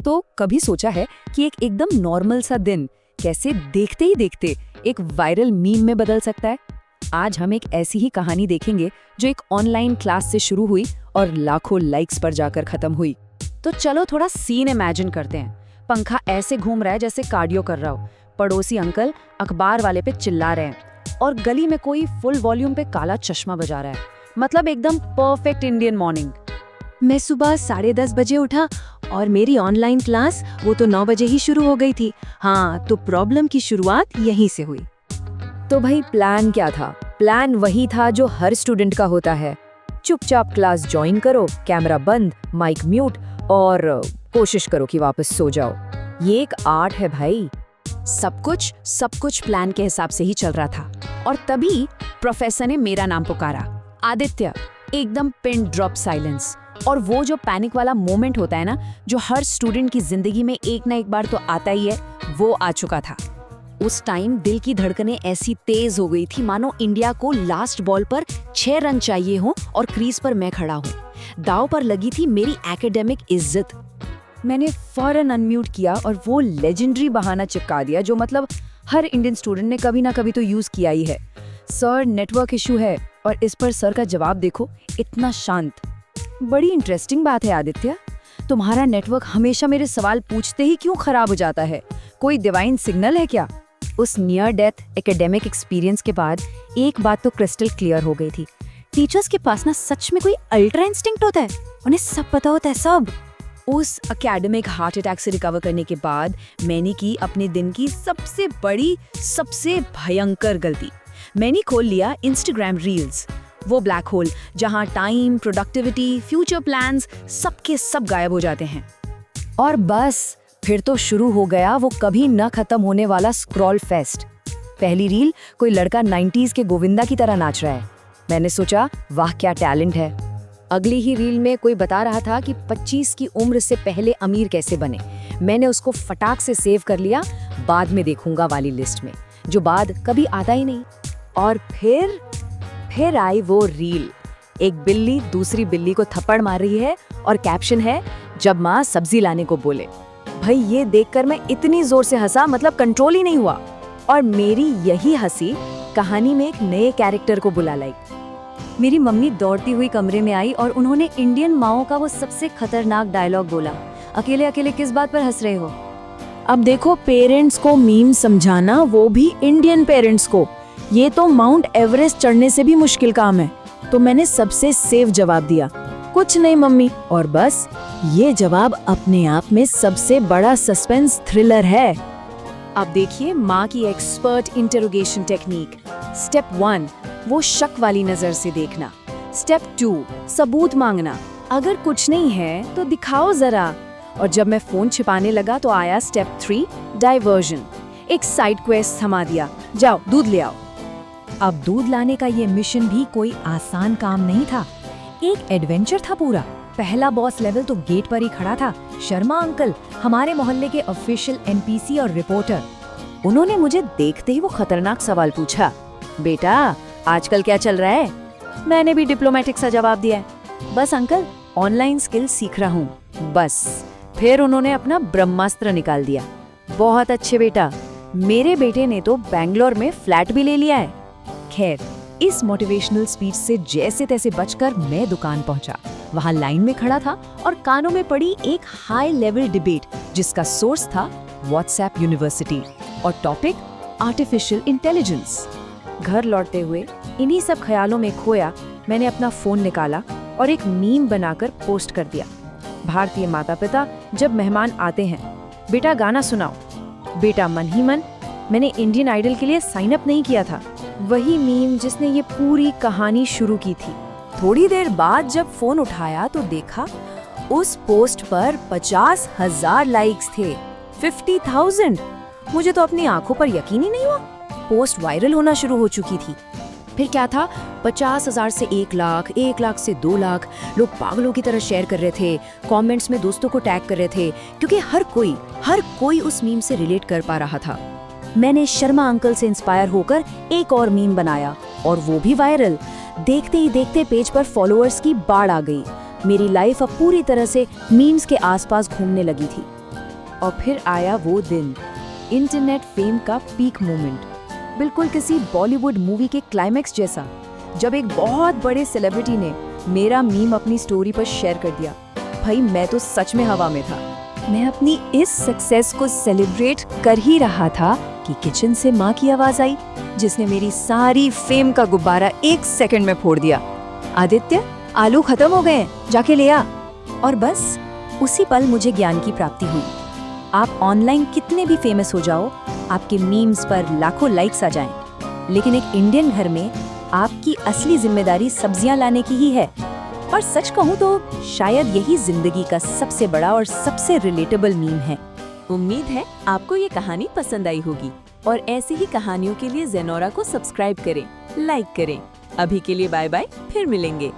तो कभी सोचा है कि एक एकदम नॉर्मल सा दिन कैसे देखते ही देखते एक वायरल मीम में बदल सकता है? आज हम एक ऐसी ही कहानी देखेंगे जो एक ऑनलाइन क्लास से शुरू हुई और लाखों लाइक्स पर जाकर खत्म हुई। तो चलो थोड़ा सीन इमेजिन करते हैं। पंखा ऐसे घूम रहा है जैसे कार्डियो कर रहा हो, पड़ोसी अंकल अखबार वाले पे चिल्ला रहे हैं और गली में कोई फुल वॉल्यूम पे काला चश्मा बजा रहा है। मतलब एकदम परफेक्ट इंडियन मॉर्निंग। मैं सुबह 10:30 बजे उठा और मेरी ऑनलाइन क्लास वो तो 9 बजे ही शुरू हो गई थी। हाँ, तो प्रॉब्लम की शुरुआत यहीं से हुई। तो भाई प्लान क्या था? प्लान वही था जो हर स्टूडेंट का होता है। चुपचाप क्लास ज्वाइन करो, कैमरा बंद, माइक म्यूट और कोशिश करो कि वापस सो जाओ। ये एक आर्ट है भाई। सब कुछ प्लान के हिसाब से ही चल रहा था और तभी प्रोफेसर ने मेरा नाम पुकारा। आदित्य। एकदम पिन ड्रॉप साइलेंस। और वो जो पैनिक वाला मोमेंट होता है ना, जो हर स्टूडेंट की जिंदगी में एक ना एक बार तो आता ही है, वो आ चुका था। उस टाइम दिल की धड़कनें ऐसी तेज हो गई थी मानो इंडिया को लास्ट बॉल पर 6 रन चाहिए हो और क्रीज पर मैं खड़ा हूँ। दाव पर लगी थी मेरी एकेडमिक इज्जत। मैंने फौरन अनम्यूट किया और वो लेजेंडरी बहाना चिपका दिया जो मतलब हर इंडियन स्टूडेंट ने कभी ना कभी तो यूज किया ही है। सर, नेटवर्क इशू है। और इस पर सर का जवाब देखो, इतना शांत। बड़ी इंटरेस्टिंग बात है आदित्य, तुम्हारा नेटवर्क हमेशा मेरे सवाल पूछते ही क्यों खराब हो जाता है? कोई डिवाइन सिग्नल है क्या? उस नियर डेथ एकेडमिक एक्सपीरियंस के बाद एक बात तो क्रिस्टल क्लियर हो गई थी। टीचर्स के पास ना सच में कोई अल्ट्रा इंस्टिंक्ट होता है, उन्हें सब पता होता है, सब। उस एकेडमिक हार्ट अटैक से रिकवर करने के बाद मैंने की अपने दिन की सबसे बड़ी, सबसे भयंकर गलती। मैंने खोल लिया इंस्टाग्राम रील्स, वो ब्लैक होल जहां टाइम, प्रोडक्टिविटी, फ्यूचर प्लान्स सबके सब गायब हो जाते हैं। और बस फिर तो शुरू हो गया वो कभी न खत्म होने वाला स्क्रॉल फेस्ट। पहली रील, कोई लड़का 90s के गोविंदा की तरह नाच रहा है। मैंने सोचा वाह क्या टैलेंट है। अगली ही रील में कोई बता रहा था कि 25 की उम्र से पहले अमीर कैसे बने। मैंने उसको फटाक से सेव कर लिया, बाद में देखूंगा वाली लिस्ट में, जो बाद कभी आता ही नहीं। और फिर आई वो रील, एक बिल्ली दूसरी बिल्ली को थप्पड़ मार रही है और कैप्शन है, जब माँ सब्जी लाने को बोले। भाई ये देखकर मैं इतनी जोर से हंसा, मतलब कंट्रोल ही नहीं हुआ। और मेरी यही हंसी कहानी में एक नए कैरेक्टर को बुला लाई। मेरी मम्मी दौड़ती हुई कमरे में आई और उन्होंने इंडियन माओ का वो सबसे खतरनाक डायलॉग बोला, अकेले अकेले किस बात पर हंस रहे हो? अब देखो, पेरेंट्स को मीम समझाना, वो भी इंडियन पेरेंट्स को, ये तो माउंट एवरेस्ट चढ़ने से भी मुश्किल काम है। तो मैंने सबसे सेफ जवाब दिया, कुछ नहीं मम्मी। और बस ये जवाब अपने आप में सबसे बड़ा सस्पेंस थ्रिलर है। अब देखिए माँ की एक्सपर्ट इंटरोगेशन टेक्निक। स्टेप 1, वो शक वाली नजर से देखना। स्टेप 2, सबूत मांगना। अगर कुछ नहीं है तो दिखाओ जरा। और जब मैं फोन छिपाने लगा तो आया स्टेप 3, डाइवर्जन। एक साइड क्वेस्ट थमा दिया, जाओ दूध ले आओ। अब दूध लाने का ये मिशन भी कोई आसान काम नहीं था, एक एडवेंचर था पूरा। पहला बॉस लेवल तो गेट पर ही खड़ा था, शर्मा अंकल, हमारे मोहल्ले के ऑफिशियल एनपीसी और रिपोर्टर। उन्होंने मुझे देखते ही वो खतरनाक सवाल पूछा, बेटा आजकल क्या चल रहा है? मैंने भी डिप्लोमेटिक सा जवाब दिया है, बस अंकल ऑनलाइन स्किल सीख रहा हूँ, बस। फिर उन्होंने अपना ब्रह्मास्त्र निकाल दिया, बहुत अच्छे बेटा, मेरे बेटे ने तो बैंगलोर में फ्लैट भी ले लिया है। खैर, इस मोटिवेशनल स्पीच से जैसे तैसे बचकर मैं दुकान पहुंचा। वहां लाइन में खड़ा था और कानों में पड़ी एक हाई लेवल डिबेट जिसका सोर्स था व्हाट्सएप यूनिवर्सिटी और टॉपिक आर्टिफिशियल इंटेलिजेंस। घर लौटते हुए इन्हीं सब ख्यालों में खोया, मैंने अपना फोन निकाला और एक मीम बनाकर पोस्ट कर दिया। भारतीय माता पिता जब मेहमान आते हैं, बेटा गाना सुनाओ। बेटा मन ही मन, मैंने इंडियन आइडल के लिए साइन अप नहीं किया था। वही मीम जिसने ये पूरी कहानी शुरू की थी। थोड़ी देर बाद जब फोन उठाया तो देखा उस पोस्ट पर 50,000 लाइक्स थे, 50,000। मुझे तो अपनी आंखों पर यकीन ही नहीं हुआ। पोस्ट वायरल होना शुरू हो चुकी थी। फिर क्या था, 50,000 से 1 लाख, 1 लाख से 2 लाख। लोग पागलों की तरह शेयर कर रहे थे, कमेंट्स में दोस्तों को टैग कर रहे थे, क्योंकि हर कोई उस मीम से रिलेट कर पा रहा था। मैंने शर्मा अंकल से इंस्पायर होकर एक और मीम बनाया और वो भी वायरल। देखते ही देखते पेज पर फॉलोअर्स की बाढ़ आ गई। मेरी लाइफ अब पूरी तरह से मीम्स के आसपास घूमने लगी थी। और फिर आया वो दिन, इंटरनेट फेम का पीक मोमेंट, बिल्कुल किसी बॉलीवुड मूवी के क्लाइमैक्स जैसा, जब एक बहुत बड़े सेलिब्रिटी ने मेरा मीम अपनी स्टोरी पर शेयर कर दिया। भाई मैं तो सच में हवा में था। मैं अपनी इस सक्सेस को सेलिब्रेट कर ही रहा था कि किचन से माँ की आवाज आई, जिसने मेरी सारी फेम का गुब्बारा 1 सेकंड में फोड़ दिया। आदित्य, आलू खत्म हो गए, जाके ले आ। और बस उसी पल मुझे ज्ञान की प्राप्ति हुई। आप ऑनलाइन कितने भी फेमस हो जाओ, आपके मीम्स पर लाखों लाइक्स आ जाएं, लेकिन एक इंडियन घर में आपकी असली जिम्मेदारी सब्जियां लाने की ही है। और सच कहूं तो शायद यही जिंदगी का सबसे बड़ा और सबसे रिलेटेबल मीम है। उम्मीद है आपको ये कहानी पसंद आई होगी और ऐसी ही कहानियों के लिए ज़ेनोरा को सब्सक्राइब करें, लाइक करें। अभी के लिए बाय बाय, फिर मिलेंगे।